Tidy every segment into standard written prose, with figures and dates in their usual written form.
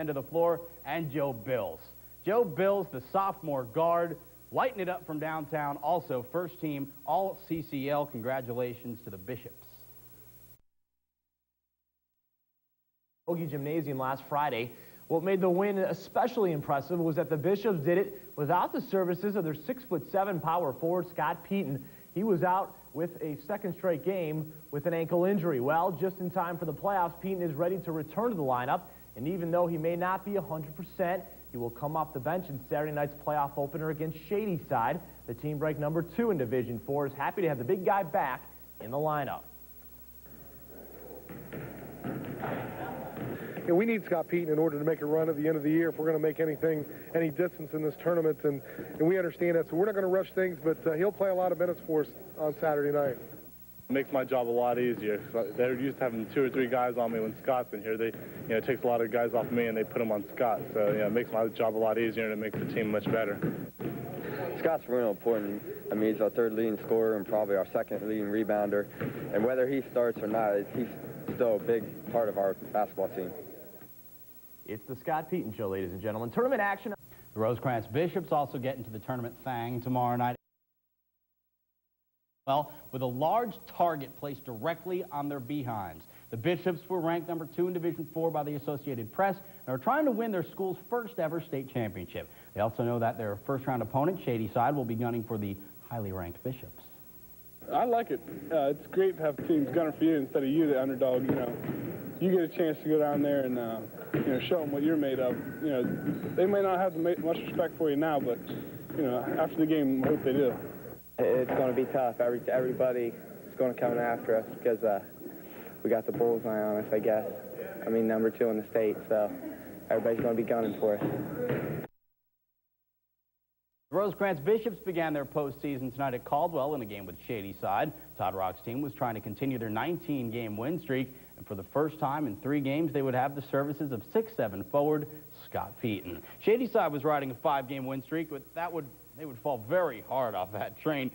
end of the floor, and Joe Bills. Joe Bills, the sophomore guard, lighting it up from downtown. Also, first team all CCL. Congratulations to the Bishops. Ogie Gymnasium last Friday. What made the win especially impressive was that the Bishops did it without the services of their 6'7" power forward, Scott Peeton. He was out with a second straight game with an ankle injury. Well, just in time for the playoffs, Peeton is ready to return to the lineup, and even though he may not be 100%, he will come off the bench in Saturday night's playoff opener against Shadyside. The team ranked number 2 in Division 4 is happy to have the big guy back in the lineup. Yeah, we need Scott Peeton in order to make a run at the end of the year if we're going to make any distance in this tournament, and we understand that. So we're not going to rush things, but he'll play a lot of minutes for us on Saturday night. It makes my job a lot easier. They're used to having 2 or 3 guys on me when Scott's in here. It takes a lot of guys off me and they put them on Scott. So it makes my job a lot easier and it makes the team much better. Scott's real important. I mean, he's our 3rd leading scorer and probably our 2nd leading rebounder. And whether he starts or not, he's still a big part of our basketball team. It's the Scott Peeton Show, ladies and gentlemen. Tournament action. The Rosecrans Bishops also get into the tournament thang tomorrow night. Well, with a large target placed directly on their behinds. The Bishops were ranked number 2 in Division 4 by the Associated Press and are trying to win their school's first ever state championship. They also know that their first-round opponent, Shadyside, will be gunning for the highly ranked Bishops. I like it. It's great to have teams gunning for you instead of you, the underdog. You get a chance to go down there and show them what you're made of. They may not have much respect for you now, but after the game, I hope they do. It's going to be tough. Everybody is going to come after us because we got the bullseye on us, I guess. I mean, number 2 in the state, so everybody's going to be gunning for us. The Rosecrans Bishops began their postseason tonight at Caldwell in a game with Shadyside. Todd Rock's team was trying to continue their 19-game win streak, and for the first time in 3 games, they would have the services of 6'7" forward Scott Peeton. Shadyside was riding a 5-game win streak, but they would fall very hard off that train.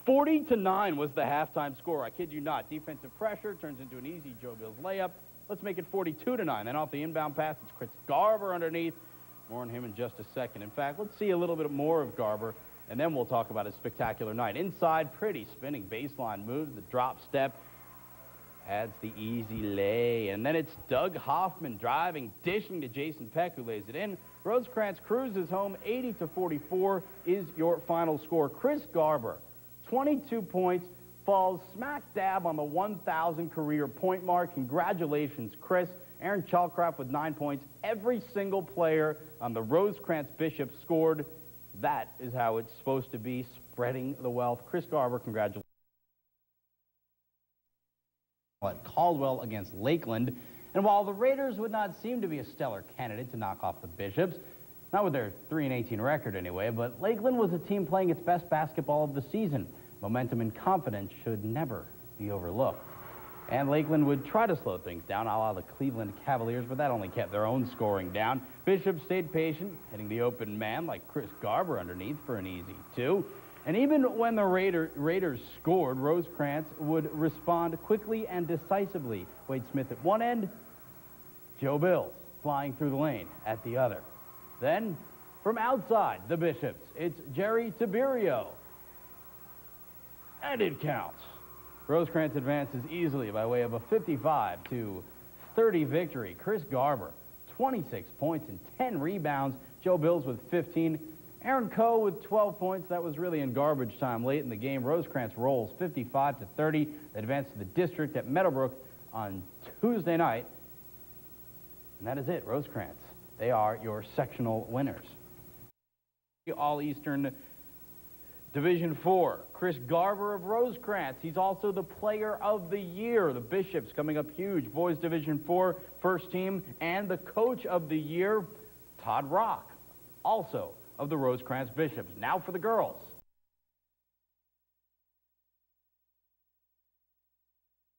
40-9 was the halftime score. I kid you not. Defensive pressure turns into an easy Joe Bills layup. Let's make it 42-9. Then off the inbound pass, it's Chris Garber underneath. More on him in just a second. In fact, let's see a little bit more of Garber, and then we'll talk about his spectacular night. Inside, pretty spinning baseline moves, the drop step adds the easy lay. And then it's Doug Hoffman driving, dishing to Jason Peck, who lays it in. Rosecrans cruises home. 80-44 is your final score. Chris Garber, 22 points, falls smack dab on the 1,000 career point mark. Congratulations, Chris. Aaron Chalcraft with 9 points. Every single player on the Rosecrans Bishops scored. That is how it's supposed to be, spreading the wealth. Chris Garber, congratulations. At Caldwell against Lakeland. And while the Raiders would not seem to be a stellar candidate to knock off the Bishops, not with their 3-18 record anyway, but Lakeland was a team playing its best basketball of the season. Momentum and confidence should never be overlooked. And Lakeland would try to slow things down, a la the Cleveland Cavaliers, but that only kept their own scoring down. Bishops stayed patient, hitting the open man like Chris Garber underneath for an easy 2. And even when the Raiders scored, Rosecrans would respond quickly and decisively. Wade Smith at one end, Joe Bills flying through the lane at the other. Then, from outside the Bishops, it's Jerry Tiberio. And it counts. Rosecrans advances easily by way of a 55-30 victory. Chris Garber, 26 points and 10 rebounds. Joe Bills with 15. Aaron Coe with 12 points. That was really in garbage time late in the game. Rosecrans rolls 55-30. They advance to the district at Meadowbrook on Tuesday night. And that is it, Rosecrans. They are your sectional winners. All-Eastern Division 4, Chris Garber of Rosecrans. He's also the player of the year. The Bishops coming up huge. Boys Division 4, first team, and the coach of the year, Todd Rock, also of the Rosecrans Bishops. Now for the girls.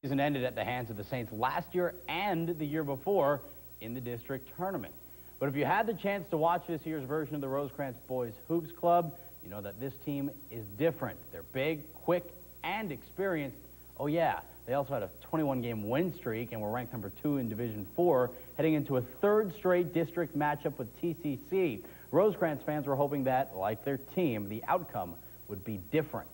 Season ended at the hands of the Saints last year and the year before in the district tournament. But if you had the chance to watch this year's version of the Rosecrans Boys Hoops Club, you know that this team is different. They're big, quick, and experienced. Oh yeah, they also had a 21-game win streak and were ranked number 2 in Division 4 heading into a third straight district matchup with TCC. Rosecrans fans were hoping that, like their team, the outcome would be different.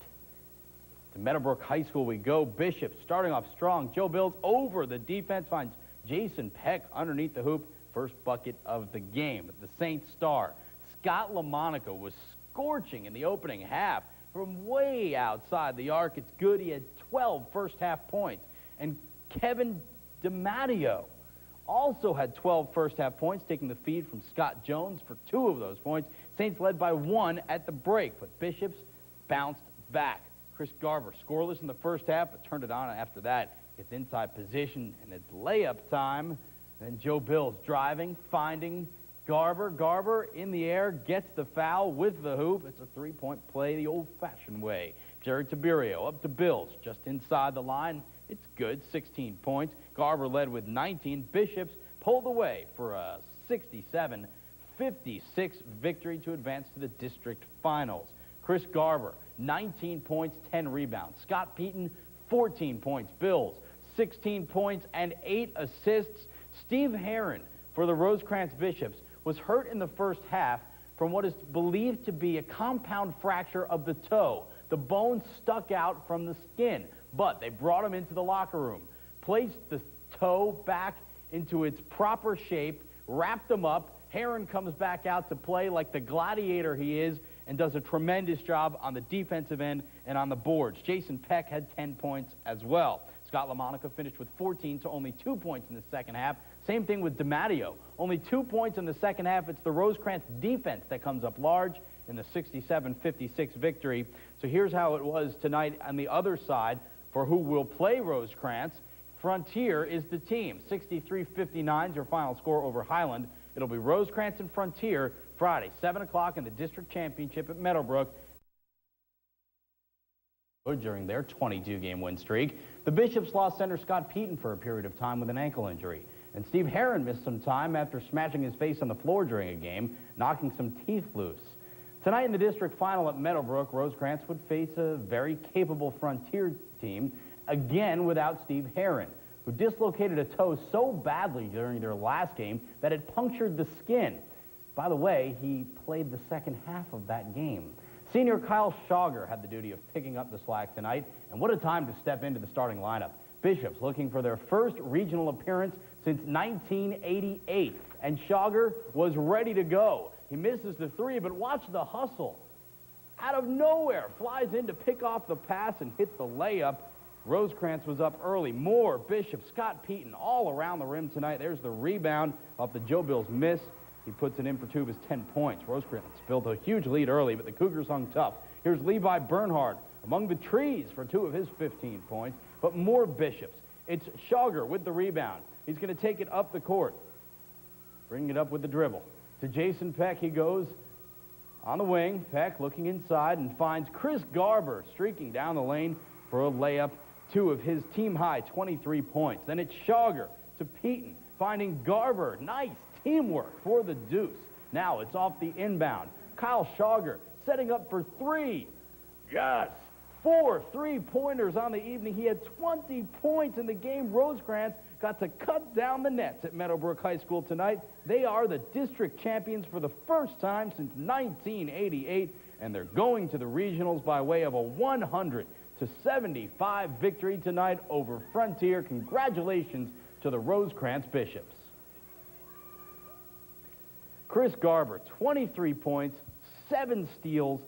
To Meadowbrook High School we go. Bishops starting off strong. Joe Bills over the defense finds Jason Peck underneath the hoop. First bucket of the game. The Saints star Scott LaMonica was scorching in the opening half from way outside the arc. It's good. He had 12 first half points. And Kevin DiMatteo also had 12 first half points, taking the feed from Scott Jones for 2 of those points. Saints led by 1 at the break, but Bishops bounced back. Chris Garver scoreless in the first half, but turned it on after that. Gets inside position, and it's layup time. Then Joe Bills driving, finding Garver. Garver in the air, gets the foul with the hoop. It's a three-point play the old-fashioned way. Jared Tiberio up to Bills, just inside the line. It's good, 16 points. Garver led with 19. Bishops pulled away for a 67-56 victory to advance to the district finals. Chris Garver, 19 points, 10 rebounds. Scott Peaton, 14 points. Bills, 16 points and 8 assists. Steve Herron for the Rosecrans Bishops was hurt in the first half from what is believed to be a compound fracture of the toe. The bone stuck out from the skin, but they brought him into the locker room, placed the toe back into its proper shape, wrapped him up. Herron comes back out to play like the gladiator he is and does a tremendous job on the defensive end and on the boards. Jason Peck had 10 points as well. Scott LaMonica finished with 14, so only 2 points in the second half. Same thing with DiMatteo. Only 2 points in the second half. It's the Rosecrans defense that comes up large in the 67-56 victory. So here's how it was tonight on the other side for who will play Rosecrans. Frontier is the team. 63-59 is your final score over Highland. It'll be Rosecrans and Frontier Friday, 7 o'clock in the district championship at Meadowbrook. During their 22-game win streak, the Bishops lost center Scott Peaton for a period of time with an ankle injury. And Steve Herron missed some time after smashing his face on the floor during a game, knocking some teeth loose. Tonight in the district final at Meadowbrook, Rosecrans would face a very capable Frontier team, again without Steve Herron, who dislocated a toe so badly during their last game that it punctured the skin. By the way, he played the second half of that game. Senior Kyle Schauger had the duty of picking up the slack tonight, and what a time to step into the starting lineup. Bishops looking for their first regional appearance since 1988, and Schauger was ready to go. He misses the three, but watch the hustle. Out of nowhere, flies in to pick off the pass and hit the layup. Rosecrans was up early. Moore, Bishop, Scott Peaton all around the rim tonight. There's the rebound off the Joe Bills miss. He puts it in for 2 of his 10 points. Rosecrans built a huge lead early, but the Cougars hung tough. Here's Levi Bernhard among the trees for 2 of his 15 points, but more Bishops. It's Schauger with the rebound. He's going to take it up the court, bringing it up with the dribble. To Jason Peck he goes on the wing. Peck looking inside and finds Chris Garver streaking down the lane for a layup, 2 of his team-high 23 points. Then it's Schauger to Peaton, finding Garver. Nice teamwork for the deuce. Now it's off the inbound. Kyle Schauger setting up for 3. Yes! 4 3-pointers on the evening. He had 20 points in the game. Rosecrans got to cut down the nets at Meadowbrook High School tonight. They are the district champions for the first time since 1988, and they're going to the regionals by way of a 100-75 victory tonight over Frontier. Congratulations to the Rosecrans Bishops. Chris Garver, 23 points, 7 steals,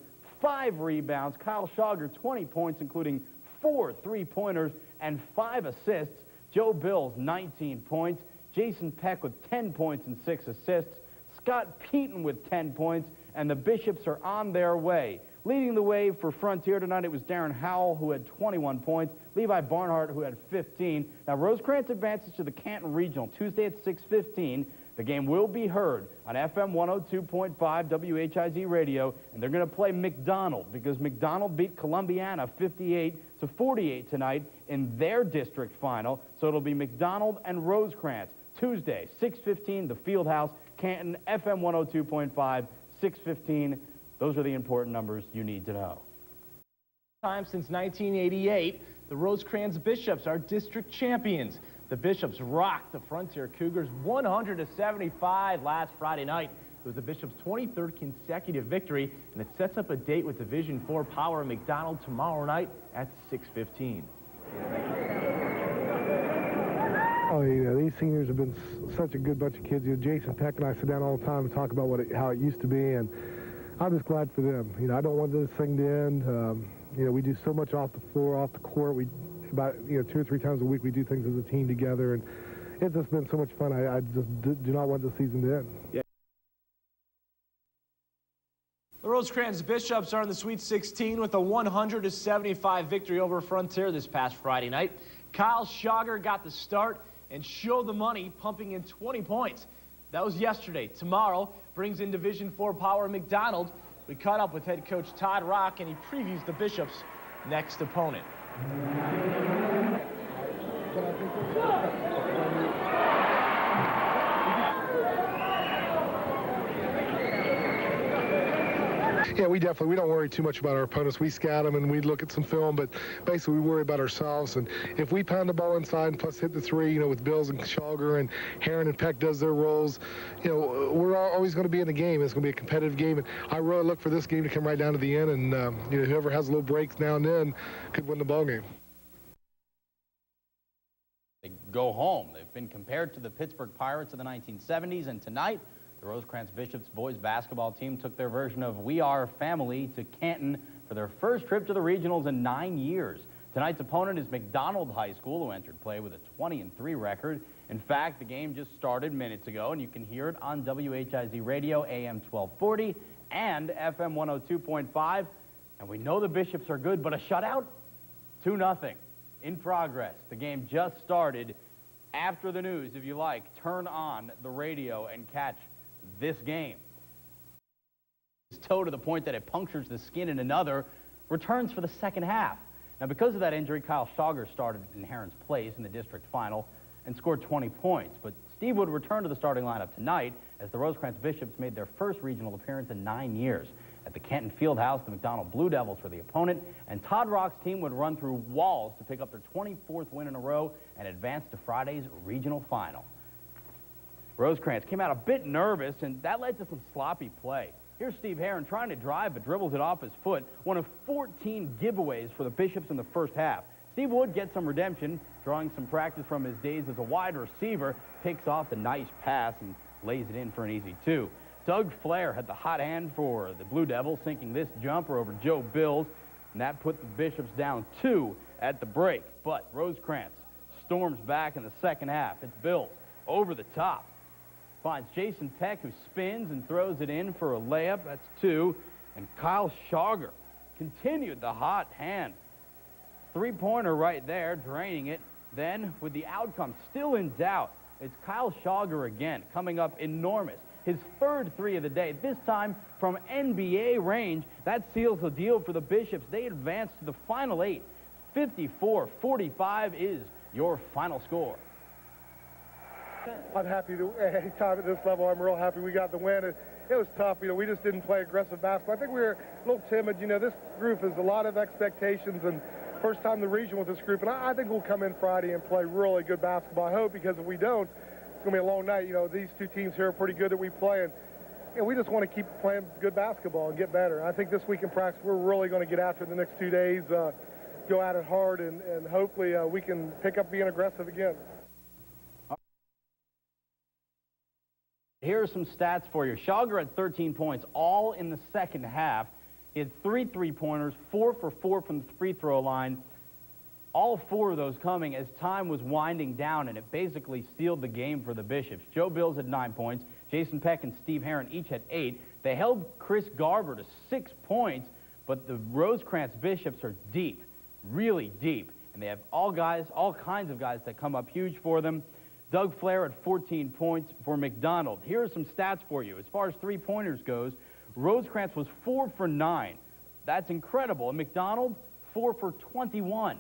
5 rebounds. Kyle Schauger, 20 points, including 4 3-pointers and 5 assists. Joe Bills, 19 points. Jason Peck with 10 points and 6 assists. Scott Peaton with 10 points, and the Bishops are on their way. Leading the way for Frontier tonight, it was Darren Howell, who had 21 points, Levi Barnhart, who had 15. Now, Rosecrans advances to the Canton Regional Tuesday at 6:15. The game will be heard on FM 102.5 WHIZ radio, and they're going to play McDonald because McDonald beat Columbiana 58-48 tonight in their district final. So it'll be McDonald and Rosecrans Tuesday, 6:15, the Fieldhouse, Canton, FM 102.5, 6:15. Those are the important numbers you need to know. Time since 1988, the Rosecrans Bishops are district champions. The Bishops rocked the Frontier Cougars 100-75 last Friday night. It was the Bishops' 23rd consecutive victory, and it sets up a date with Division IV Power McDonald tomorrow night at 6:15. Oh, yeah, these seniors have been such a good bunch of kids. You know, Jason Peck and I sit down all the time and talk about how it used to be, and I'm just glad for them. You know, I don't want this thing to end. You know, we do so much off the floor, off the court. About 2 or 3 times a week we do things as a team together, and it's just been so much fun. I just do not want the season to end. Yeah. The Rosecrans Bishops are in the Sweet 16 with a 100-75 victory over Frontier this past Friday night. Kyle Schauger got the start and showed the money, pumping in 20 points. That was yesterday. Tomorrow brings in Division IV Power McDonald. We caught up with head coach Todd Rock, and he previews the Bishops' next opponent. Yeah, we don't worry too much about our opponents. We scout them and we look at some film, but basically we worry about ourselves. And if we pound the ball inside and plus hit the three, with Bills and Schauger and Heron and Peck does their roles, we're always going to be in the game. It's going to be a competitive game, and I really look for this game to come right down to the end. And whoever has little breaks now and then could win the ball game. They go home. They've been compared to the Pittsburgh Pirates of the 1970s, and tonight the Rosecrans Bishops boys basketball team took their version of We Are Family to Canton for their first trip to the regionals in 9 years. Tonight's opponent is McDonald High School, who entered play with a 20-3 record. In fact, the game just started minutes ago, and you can hear it on WHIZ Radio, AM 1240 and FM 102.5. And we know the Bishops are good, but a shutout? 2-0 in progress. The game just started. After the news, if you like, turn on the radio and catch this game. His toe to the point that it punctures the skin in another, returns for the second half. Now, because of that injury, Kyle Schauger started in Heron's place in the district final and scored 20 points. But Steve would return to the starting lineup tonight as the Rosecrans Bishops made their first regional appearance in 9 years. At the Canton Fieldhouse, the McDonald Blue Devils were the opponent, and Todd Rock's team would run through walls to pick up their 24th win in a row and advance to Friday's regional final. Rosecrans came out a bit nervous, and that led to some sloppy play. Here's Steve Heron trying to drive, but dribbles it off his foot. One of 14 giveaways for the Bishops in the first half. Steve would get some redemption, drawing some practice from his days as a wide receiver, picks off the nice pass and lays it in for an easy 2. Doug Flair had the hot hand for the Blue Devils, sinking this jumper over Joe Bills, and that put the Bishops down 2 at the break. But Rosecrans storms back in the second half. It's Bills over the top. Finds Jason Peck, who spins and throws it in for a layup. That's 2. And Kyle Schauger continued the hot hand. 3-pointer right there, draining it. Then, with the outcome still in doubt, it's Kyle Schauger again, coming up enormous. His third 3 of the day, this time from NBA range. That seals the deal for the Bishops. They advance to the final 8. 54-45 is your final score. I'm happy to, anytime at this level, I'm real happy we got the win. It was tough. We just didn't play aggressive basketball. I think we were a little timid. This group has a lot of expectations, and first time in the region with this group, and I think we'll come in Friday and play really good basketball. I hope, because if we don't, it's going to be a long night. These 2 teams here are pretty good that we play, and we just want to keep playing good basketball and get better. I think this week in practice, we're really going to get after it the next 2 days, go at it hard, and hopefully we can pick up being aggressive again. Here are some stats for you. Schauger had 13 points, all in the second half. He had 3 3-pointers, 4 for 4 from the free throw line. All 4 of those coming as time was winding down, and it basically sealed the game for the Bishops. Joe Bills had 9 points. Jason Peck and Steve Heron each had 8. They held Chris Garber to 6 points, but the Rosecrans Bishops are deep, really deep, and they have all kinds of guys that come up huge for them. Doug Flair had 14 points for McDonald. Here are some stats for you. As far as 3-pointers goes, Rosecrans was 4 for 9. That's incredible. And McDonald, 4 for 21.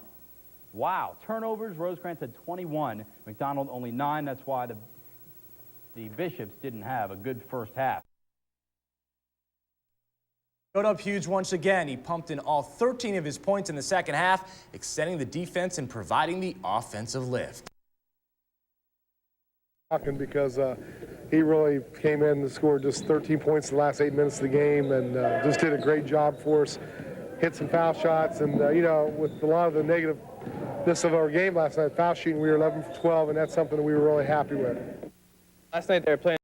Wow. Turnovers, Rosecrans had 21. McDonald only 9. That's why the Bishops didn't have a good first half. Showed up huge once again. He pumped in all 13 of his points in the second half, extending the defense and providing the offensive lift. Because he really came in and scored just 13 points in the last 8 minutes of the game and just did a great job for us. Hit some foul shots, and you know, with a lot of the negativeness of our game last night, foul shooting, we were 11 for 12, and that's something that we were really happy with. Last night they were playing